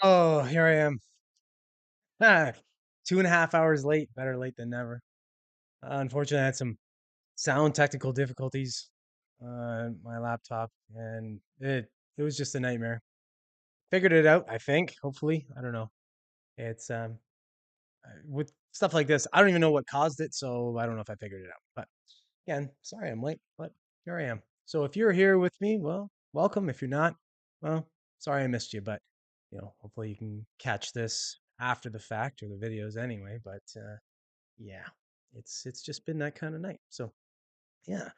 Oh, here I am. Ah, 2.5 hours late. Better late than never. Unfortunately, I had some sound technical difficulties on my laptop, and it was just a nightmare. Figured it out, I think. Hopefully, I don't know. It's with stuff like this, I don't even know what caused it, so I don't know if I figured it out. But again, sorry I'm late, but here I am. So if you're here with me, well, welcome. If you're not, well, sorry I missed you, but hopefully you can catch this after the fact or the videos anyway. But yeah, it's just been that kind of night. So yeah,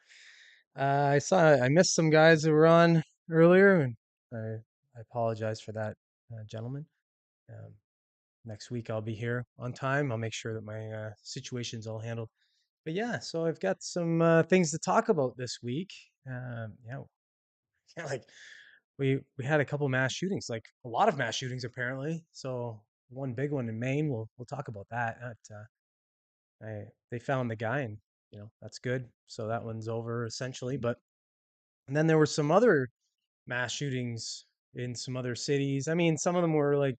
I missed some guys that were on earlier, and I apologize for that, gentlemen. Um, Next week I'll be here on time. I'll make sure that my situation's all handled. But yeah, so I've got some things to talk about this week. Yeah, like we had a couple mass shootings, like a lot of mass shootings apparently. So one big one in Maine. We'll talk about that. They found the guy, and that's good. So that one's over essentially. But and then there were some other mass shootings in some other cities. I mean, some of them were like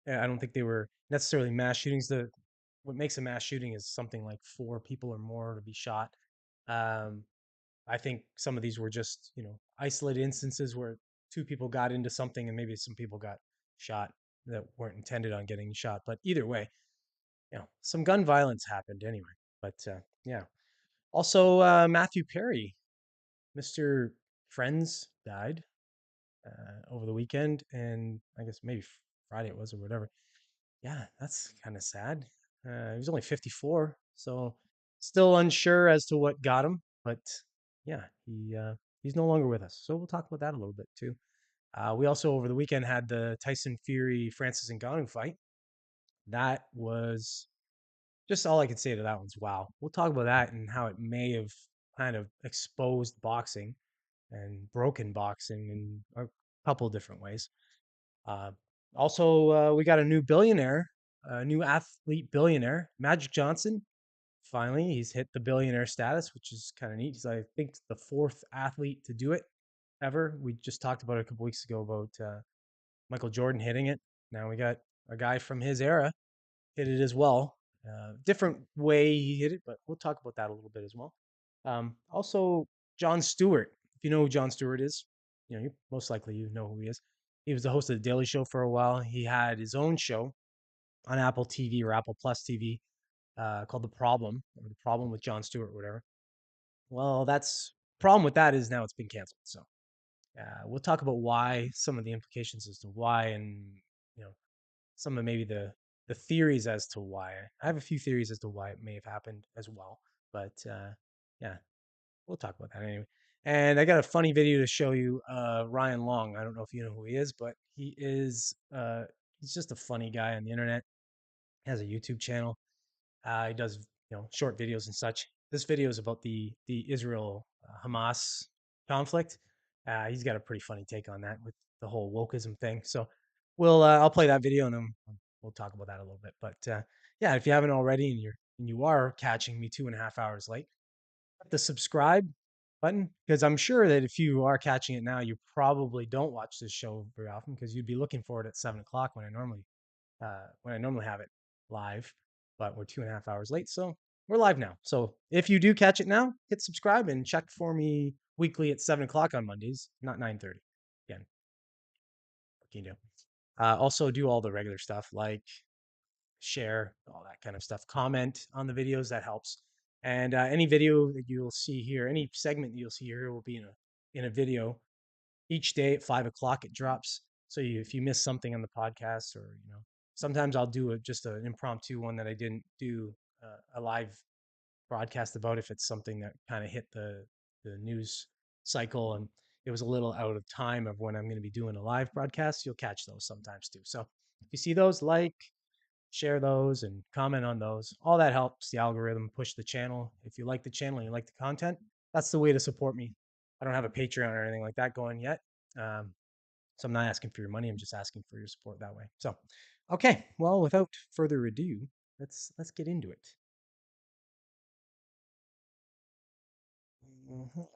I don't think they were necessarily mass shootings. The What makes a mass shooting is something like four people or more to be shot. Um, I think some of these were just isolated instances where two people got into something and maybe some people got shot that weren't intended on getting shot. But either way, some gun violence happened anyway. But yeah. Also, Matthew Perry, Mr. Friends, died over the weekend, and I guess maybe Friday it was or whatever. Yeah, that's kind of sad. He was only 54, so still unsure as to what got him. But yeah, he's no longer with us, so we'll talk about that a little bit too. We also over the weekend had the Tyson Fury Francis Ngannou fight. That was just all I could say to that one's wow. We'll talk about that and how it may have kind of exposed boxing and broken boxing in a couple different ways. Uh, Also, we got a new billionaire, a new athlete billionaire, Magic Johnson. Finally, he's hit the billionaire status, which is kind of neat. He's, I think, the fourth athlete to do it ever. We just talked about it a couple weeks ago about Michael Jordan hitting it. Now we got a guy from his era hit it as well. Different way he hit it, but we'll talk about that a little bit as well. Also, Jon Stewart. If you know who Jon Stewart is, most likely you know who he is. He was the host of the Daily Show for a while. He had his own show on Apple TV or Apple Plus TV called The Problem or The Problem with Jon Stewart, or whatever. Well, that's problem with that is now it's been canceled. So we'll talk about why, some of the implications as to why, and you know some of maybe the theories as to why. I have a few theories as to why it may have happened as well, but yeah, we'll talk about that anyway. And I got a funny video to show you. Ryan Long. I don't know if you know who he is, but he's just a funny guy on the internet. He has a YouTube channel. He does short videos and such. This video is about the Israel Hamas conflict. He's got a pretty funny take on that with the whole wokeism thing. So I'll play that video and then we'll talk about that a little bit. But yeah, if you haven't already and you are catching me 2.5 hours late, hit the subscribe button, because I'm sure that if you are catching it now, you probably don't watch this show very often because you'd be looking for it at 7 o'clock when I normally have it live, but we're 2.5 hours late, so we're live now. So if you do catch it now, hit subscribe and check for me weekly at 7 o'clock on Mondays, not 9:30. Again, what can you do? Also, do all the regular stuff like share, all that kind of stuff. Comment on the videos, that helps. And any video that you'll see here, any segment that you'll see here, will be in a video each day at 5 o'clock. It drops. So if you miss something on the podcast, or sometimes I'll do just an impromptu one that I didn't do a live broadcast about, if it's something that kind of hit the news cycle and it was a little out of time of when I'm going to be doing a live broadcast. You'll catch those sometimes too. So if you see those, like, share those and comment on those. All that helps the algorithm push the channel. If you like the channel and you like the content, that's the way to support me. I don't have a Patreon or anything like that going yet. Um, so I'm not asking for your money. I'm just asking for your support that way. So, okay. Well, without further ado, let's get into it. Mhm.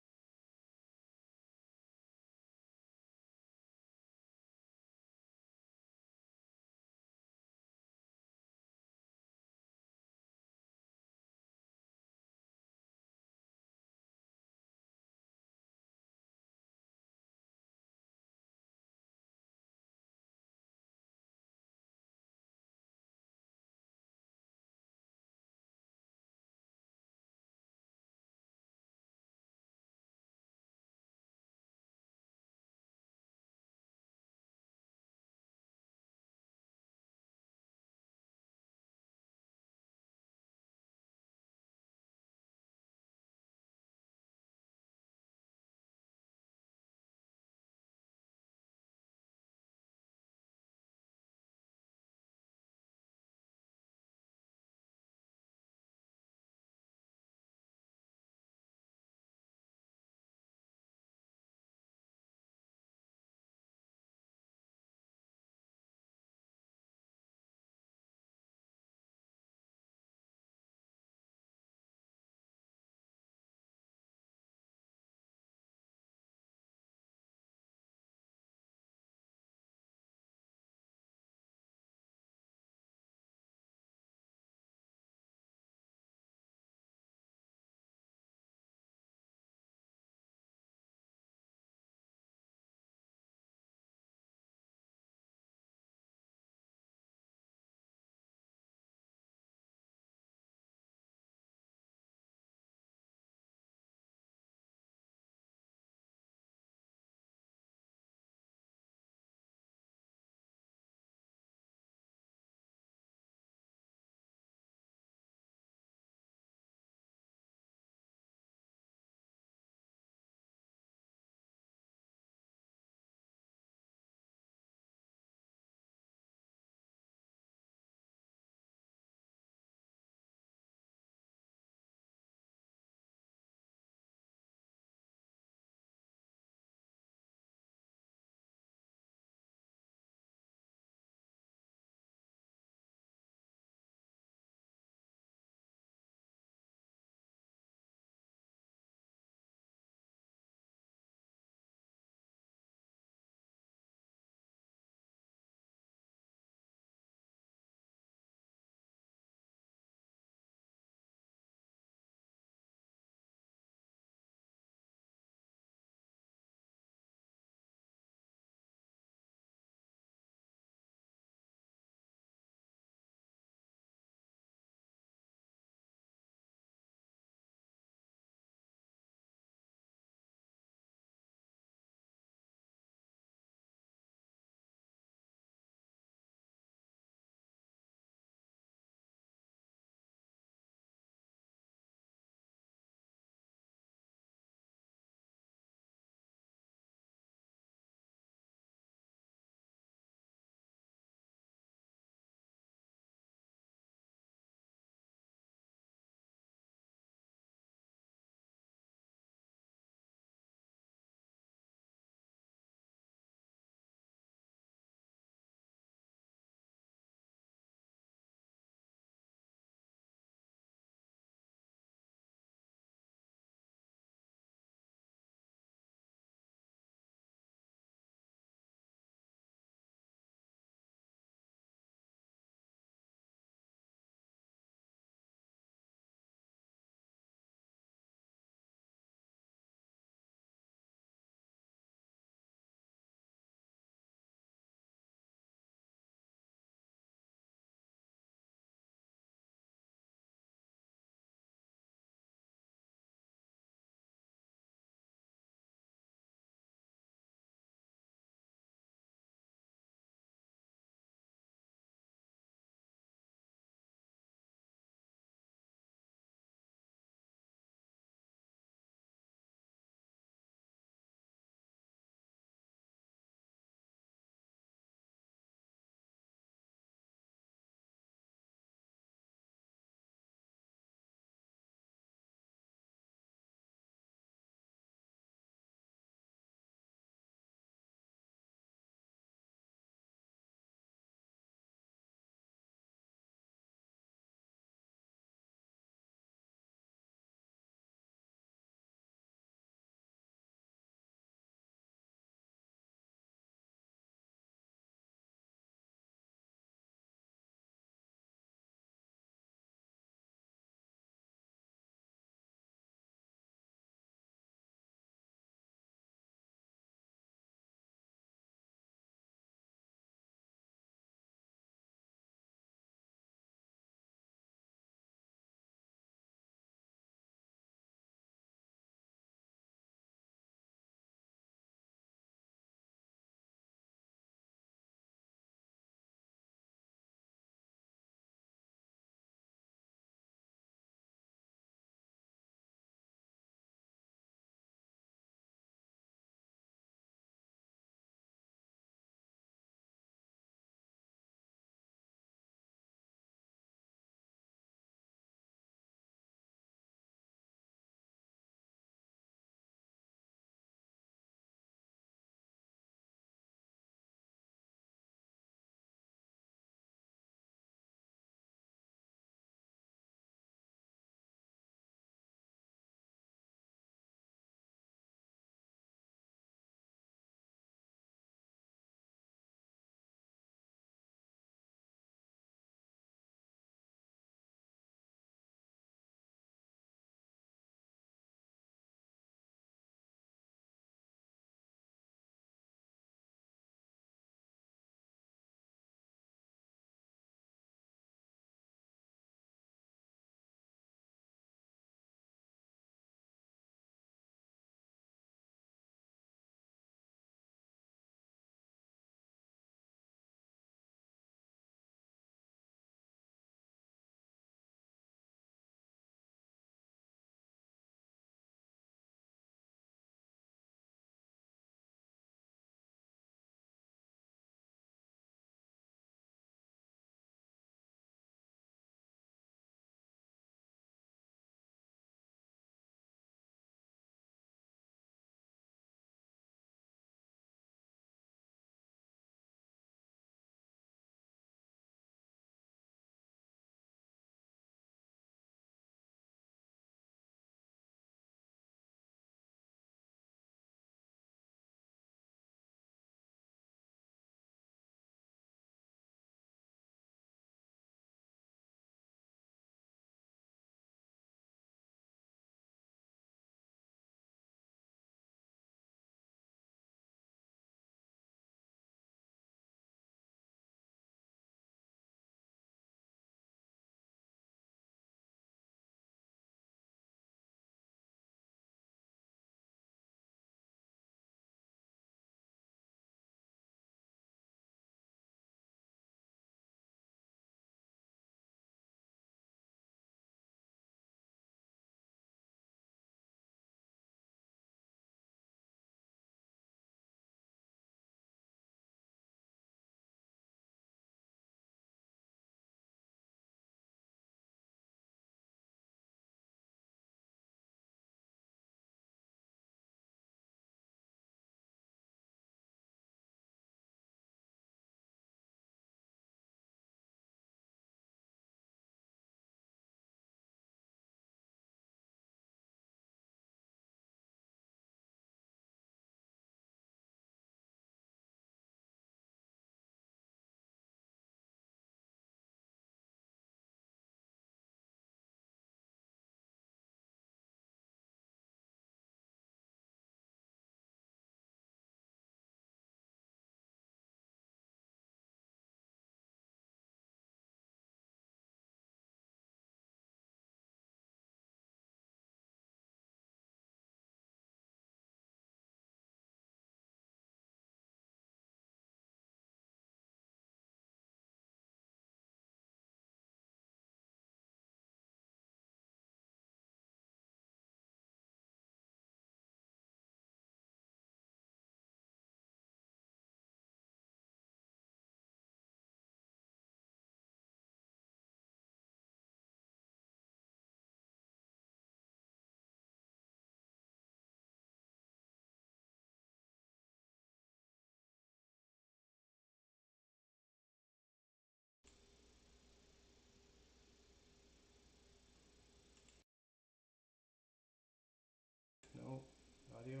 audio?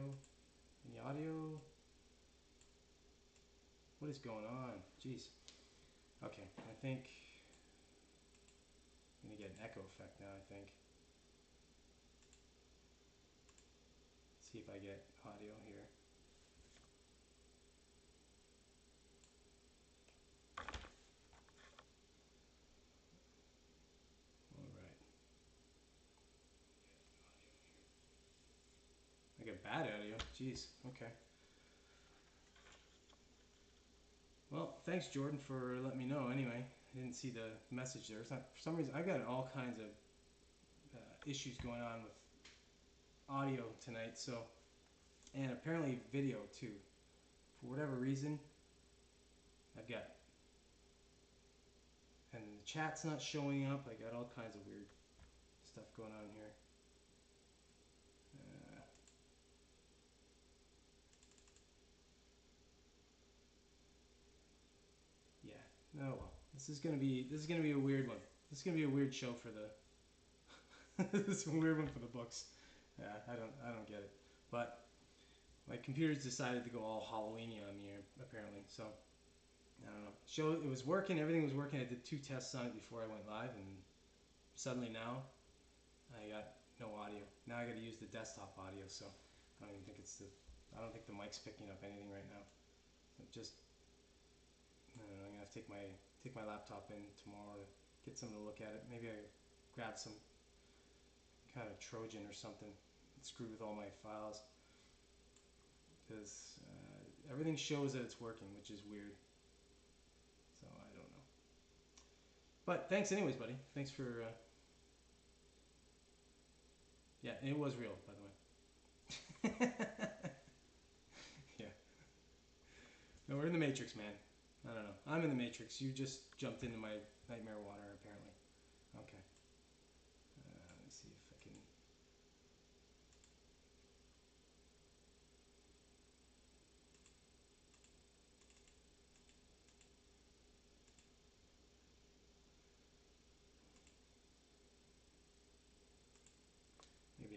Any audio? What is going on? Jeez. Okay, I think I'm gonna get an echo effect now, I think. See if I get audio here. All right. I get bad audio. Jeez. Okay. Well, thanks, Jordan, for letting me know. Anyway, I didn't see the message there. It's not, for some reason, I've got all kinds of issues going on with audio tonight. So, and apparently video too. For whatever reason, I've got, and the chat's not showing up. I got all kinds of weird stuff going on here. Uh, yeah. Oh well. This is gonna be a weird one. This is gonna be a weird show for the. This is a weird one for the books. Yeah, I don't get it. But my computer's decided to go all Halloweeny on me apparently. So I don't know. It was working. Everything was working. I did 2 tests on it before I went live, and suddenly now I got no audio. Now I got to use the desktop audio. So I don't even think it's the. I don't think the mic's picking up anything right now. So just I don't know, I'm gonna have to take my laptop in tomorrow to get someone to look at it. Maybe I grab some kind of Trojan or something and screw with all my files because everything shows that it's working, which is weird. So I don't know. But thanks anyways, buddy. Thanks for. Yeah, it was real, by the way. Yeah. No, we're in the Matrix, man. I don't know. I'm in the Matrix. You just jumped into my nightmare water, apparently. Okay. Let me see if I can.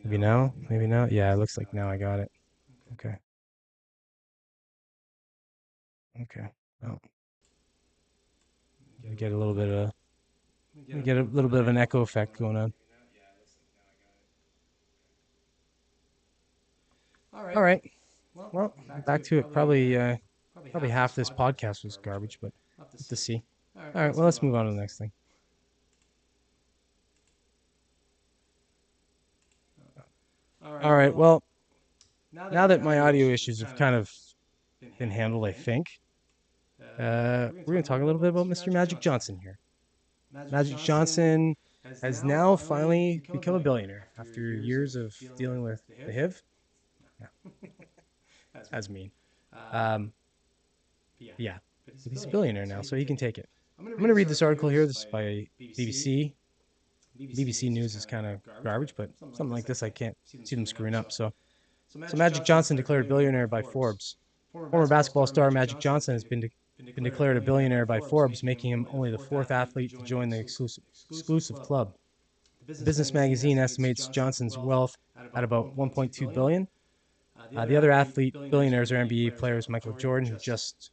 Maybe now? Maybe now? Yeah, it looks like now I got it. Okay. Okay. Oh, we get a little bit of an echo effect going on. All right. Well, back to it. Probably half this podcast was garbage, but we'll have to see. All right. Well, let's move on to the next thing. All right. Well, now that my audio issues have kind of been handled, I think we're going to talk a little bit about Mr. Magic Johnson here. Magic Johnson has now finally become a billionaire after years of dealing with the HIV. Yeah. That's mean. Yeah, but he's a billionaire now, so he can take it. I'm going to read this article here. This is by BBC. BBC News is kind of garbage, but something like this I can't see them screwing up. So Magic Johnson declared billionaire by Forbes. Former basketball star Magic Johnson has been declared a billionaire by Forbes, making him only the 4th athlete to join the exclusive club. The business magazine estimates Johnson's wealth at about 1.2 billion. The other athlete billionaires are NBA players Michael Jordan, who just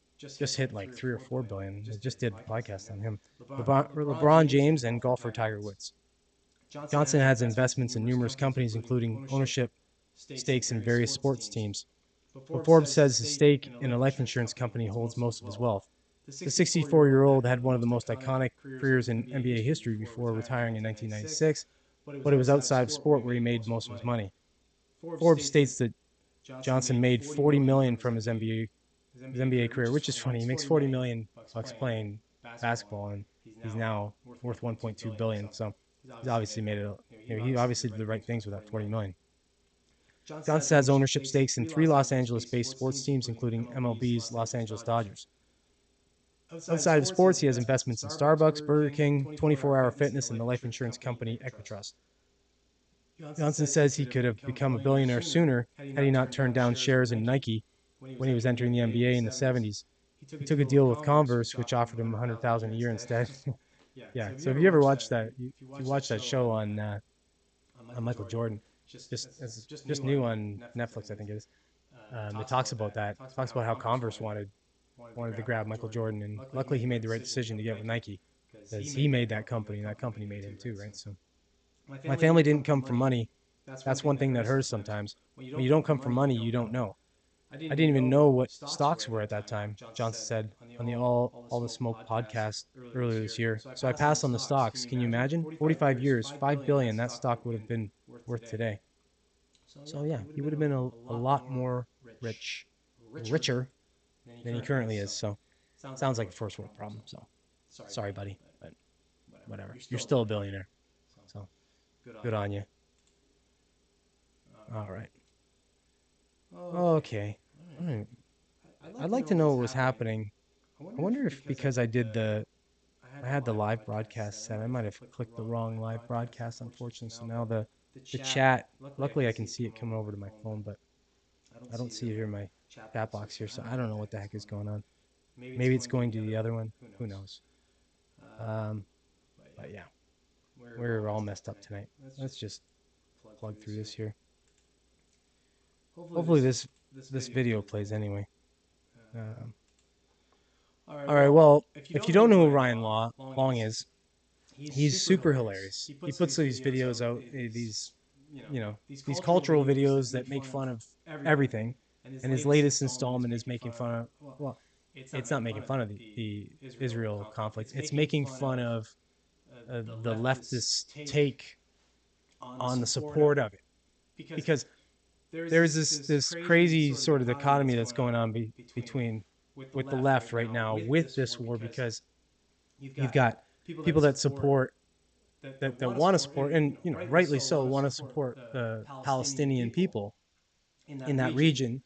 hit like 3 or 4 billion. I just did the podcast on him. LeBron James and golfer Tiger Woods. Johnson has investments in numerous companies, including ownership stakes in various sports teams. But Forbes says his stake in a life insurance company holds most of his wealth. The 64-year-old had one of the most iconic careers in NBA history before retiring in 1996, but it was outside of sport where he made most of his money. Forbes states that Johnson made $40 million from his NBA career, which is funny. He makes $40 million playing basketball, and he's now worth 1.2 billion. So he's obviously made it. He obviously did the right things with that 40 million. Johnson has ownership stakes in 3 Los Angeles-based sports teams, including MLB's Los Angeles Dodgers. Outside of sports, he has investments in Starbucks, Burger King, 24-Hour Fitness, and the life insurance company Equitrust. Johnson says he could have become a billionaire sooner had he not turned down shares in Nike when he was entering the NBA in the 70s. He took a deal with Converse, which offered him $100,000 a year instead. Yeah. So if you ever watched that, if you watched that show on Michael Jordan, just new on Netflix, I think it is. It talks about that. It talks about how Converse wanted to grab Michael Jordan, and luckily he made the right decision to get with Nike because he made that company, and that company made him too, right? So my family didn't come from money. That's one thing that hurts sometimes. When you don't come from money, you don't know. I didn't even know what stocks were at that time. Johnson said on the All the Smoke podcast earlier this year. So I passed on the stocks. Can you imagine? 45 years, 5 billion, that stock would have been worth today. So yeah, he would have been a lot more rich, richer than he currently is. So sounds like a first world problem. So sorry, buddy, but whatever. You're still a billionaire. So good on you. All right. Okay. All right. I'd like to know what was happening. I wonder if because I had the live broadcast set, I might have clicked the wrong live broadcast, unfortunately. So now the chat, luckily I can see it coming over to my phone, but I don't see it here in my chat box here, so I don't know what the heck is going on. Maybe it's going to the other one. Who knows? Um, but yeah, we're all messed up tonight. Let's just plug through this here. Hopefully this video plays anyway. Um, all right. Well, if you don't know who Ryan Long is, he's super hilarious. He puts these videos out, these these cultural videos that make fun of everything. And his latest installment is making fun of, well, it's not making fun of the Israel conflict. It's making fun of the leftist take on the support of it, because there's this crazy sort of dichotomy that's going on between with the left right now with this war, because you've got people that support that want to support, and rightly so, want to support the Palestinian people in that region,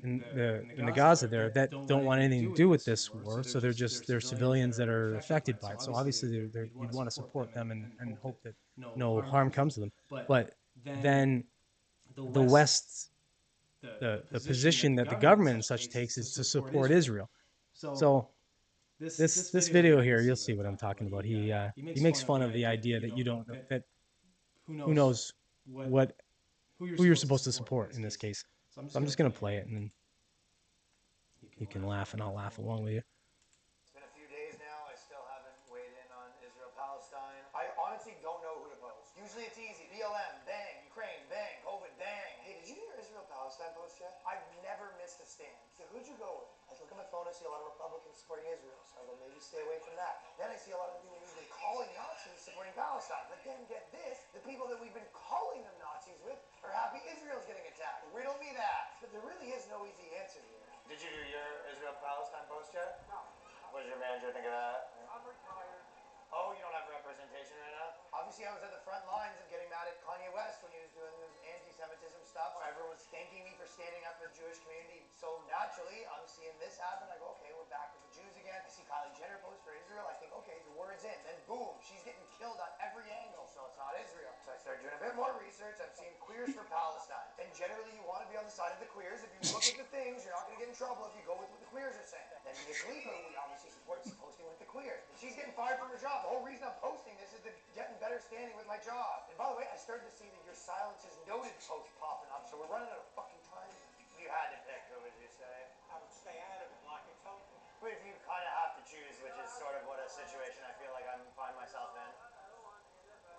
in the Gaza there, that don't want anything to do with this war. So they're civilians that are affected by it. So obviously you'd want to support them and hope that no harm comes to them. But then the West, the position that the government and such takes is to support Israel. So this video here, you'll see what I'm talking about. He makes fun of the idea that you don't know, that who knows what who you're supposed to support in this case. So I'm just gonna play it, and then you can laugh, and I'll laugh along with you. It's been a few days now. I still haven't weighed in on Israel Palestine. I honestly don't know who to post. Usually it's easy. BLM, bang. Ukraine, bang. COVID, bang. Hey, did you do your Israel Palestine post yet? I've never missed a stand. So who'd you go with? I look at my phone, I see a lot of Republicans supporting Israel. So I go, maybe stay away from that. Then I see a lot of the people we've been calling Nazis supporting Palestine. But then get this, the people that we've been calling them Nazis with are happy Israel's getting attacked. Riddle me that. But there really is no easy answer here. Did you do your Israel Palestine post yet? No. What does your manager think of that? I'm retired. Oh, you don't have representation right now? Obviously, I was at the front lines of getting mad at Kanye West when he was doing his anti-Semitism stuff. Everyone was thanking me for standing up for the Jewish community. So naturally, I'm seeing this happen. I go, okay, we're back with the Jews again. I see Kylie Jenner post for Israel. I think, okay, the word's in. Then boom, she's getting killed on every angle. So it's not Israel. So I started doing a bit more research. I'm seeing queers for Palestine. And generally, you want to be on the side of the queers. If you look at the things, you're not going to get in trouble if you go with what the queers are saying. Then Mia Khalifa, who we obviously support, is posting with the queers. And she's getting fired from her job. The whole reason I'm posting this is to get in better standing with my job. And by the way, I started to see that your silence is noted post popping up, so we're running out of fucking time. If you had to pick, who would you say? I would stay out of it like I told you. But if you kind of have to choose, which is sort of what a situation I feel like I find myself in.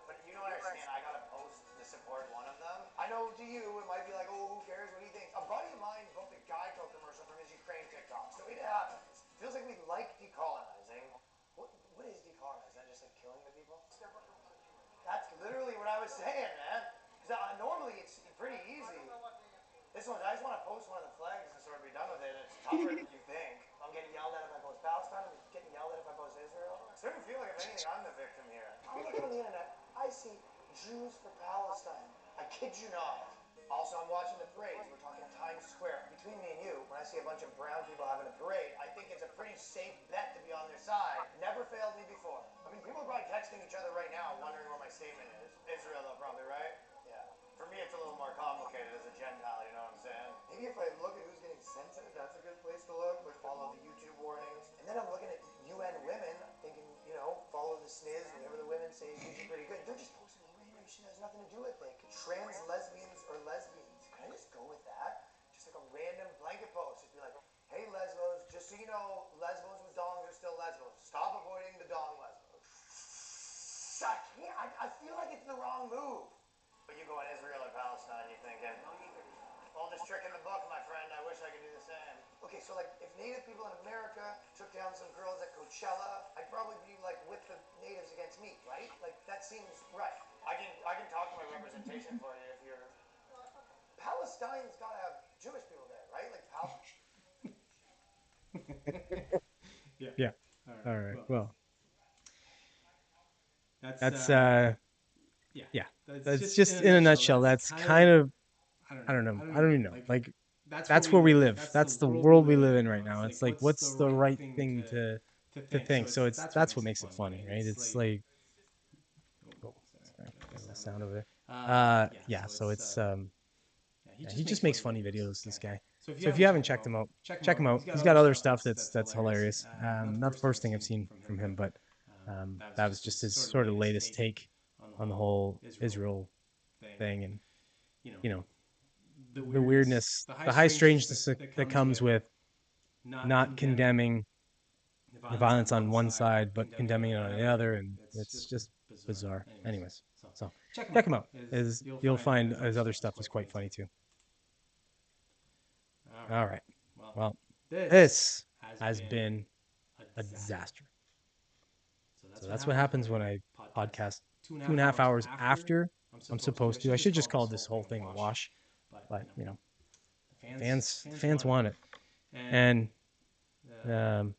But you don't understand, I gotta post to support one of them. I know to you, it might be like, oh, who cares what he thinks. A buddy of mine booked a Geico commercial from his Ukraine TikTok. So it happens. Feels like we like decolonizing. What is decolonizing? Is that just like killing the people? That's literally what I was saying, man. Because normally it's pretty easy. This one, I just want to post one of the flags and sort of be done with it. It's tougher than you think. I'm getting yelled at if I post Palestine. I'm getting yelled at if I post Israel. It's starting to feel like, if anything, I'm the victim here. I'm looking on the internet. I see Jews for Palestine. I kid you not. Also, I'm watching the parades. We're talking Times Square. Between me and you, when I see a bunch of brown people having a parade, I think it's a pretty safe bet to be on their side. Never failed me before. I mean, people are probably texting each other right now, wondering what my statement is. Israel, though, probably, right? Yeah. For me, it's a little more complicated as a Gentile, you know what I'm saying? Maybe if I look at who's getting censored, that's a good place to look. Like, follow the YouTube warnings. And then I'm looking at UN women, thinking, follow the SNIS, whatever the women say is usually pretty good. They're just posting random shit that has nothing to do with it. Trans lesbian I feel like it's the wrong move. But you go in Israel or Palestine, you're thinking, oldest trick in the book, my friend. I wish I could do the same. Okay, so like if Native people in America took down some girls at Coachella, I'd probably be like with the natives against me, right? Like that seems right. I can talk to my representation for you if you're. Palestine's got to have Jewish people there, right? Like Yeah. Yeah. All All right. right. Well, Well, that's that's yeah. yeah. That's That's just in just a in a nutshell. nutshell. That's That's kind of kind of I don't I know. don't know. I don't I even don't know. even know. Like Like that's where that's we where we live. Like live. that's the That's the world we world we live in live right in now. right It's now. like It's like what's the what's the right right thing thing to to think. So think. So it's it's that's what that's makes what it makes it funny, right? funny, right? It's It's like like oh, oh, sorry, sorry, got the got a little sound sound over over there. there. Yeah, Yeah. so it's yeah, he yeah, just he makes just makes funny funny videos. This videos, guy. this guy. So if you So if haven't you haven't checked him checked out, him out, check him check out. him He's out. got He's other got other stuff stuff that's hilarious. hilarious. Not Not the the first thing first I've thing I've seen seen from him, from him, but that was that just was his just his sort of sort of latest latest take take on the on the whole whole Israel Israel thing, and thing, and you know you know the the weirdness, weirdness, the high the high strangeness strangeness that that comes comes with with not not condemning condemning the the violence on violence on one one side, but side, but condemning it condemning on it the on the other, and other, and it's it's just just bizarre. bizarre. Anyways, Anyways, so so check him check out. him out. Is As you'll you'll find find his other his other stuff is stuff is quite funny quite too. funny too. All right. All right. Well, Well, this this has has been been a a disaster. disaster. So that's So what that's what happens when happens when I I podcast podcast two and a two half and a half hours hours after after I'm I'm supposed to. I supposed should to. I just should call just this call whole this thing whole a thing a wash, wash, but but you know, the the fans fans want it, want it, and and uh, um,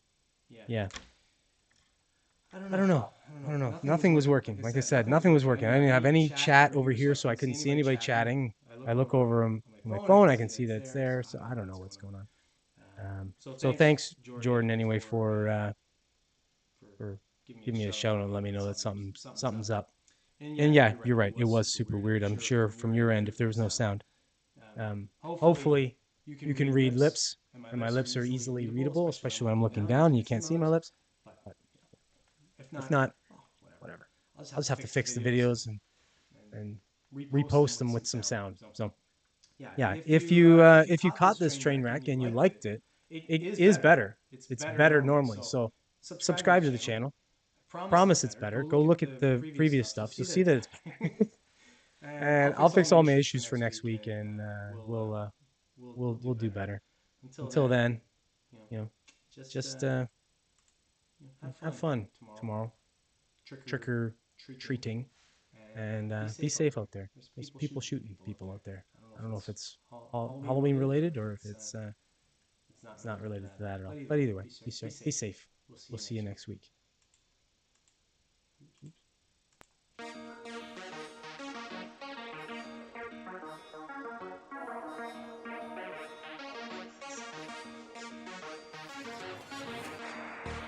yeah, yeah, I don't I know. don't know. I don't I know. don't know. Nothing was Nothing was working. Like working. I Like I said, said, nothing was nothing was working. I working. didn't I have didn't have any any chat chat over over here, so here, I so I couldn't see couldn't see anybody anybody chatting. chatting. I look I look over over on him my on my phone. I phone. can I see can that see it's that it's there, so there. I So don't I know don't know what's what's going on. going on. So So thanks, thanks, Jordan, Jordan, anyway, anyway, for for giving me a giving me a shout and shout letting and me let know me that know that something's something's up. up. And And yeah, yeah, you're right. you're It right. It was was super super weird. weird. I'm I'm sure sure from your from end your if end, there's if no there was no sound. sound, Hopefully hopefully you can you can read read lips, lips, and my and my lips are lips are easily easily readable, readable, especially when I'm especially when I'm looking looking down. You down. You can't see can't my see my lips, lips. but But if if not, not, well, whatever. whatever. I'll just I'll have just to have to fix the fix the videos videos and and repost them repost with them some with some sound. sound. So So yeah, and yeah, if if you you caught this caught this train train wreck and wreck you and you liked it, liked it, it it is is better. better. It's It's better better normally. normally. So So subscribe to the subscribe to the channel. channel. Promise it's Promise it's better. Go better. look Go at look at the the previous previous stuff. You'll stuff. see You'll that see it's that it's better. And I'll and I'll fix all fix my all my issues for issues for next next week, week, and and we'll do we'll do better. better. Until Until then, then, you know, you know, just just have have fun fun tomorrow. tomorrow, Trick trick or or treating, treating, and and be be safe out safe there. out there. There's There's people people shooting shooting people out people there. out there. I I don't don't know know if if it's it's Halloween Halloween related or related if or if it's it's not not related to related to that at that all. at all. But either But way, either way, be be safe. safe. We'll see We'll you see you next week. next week.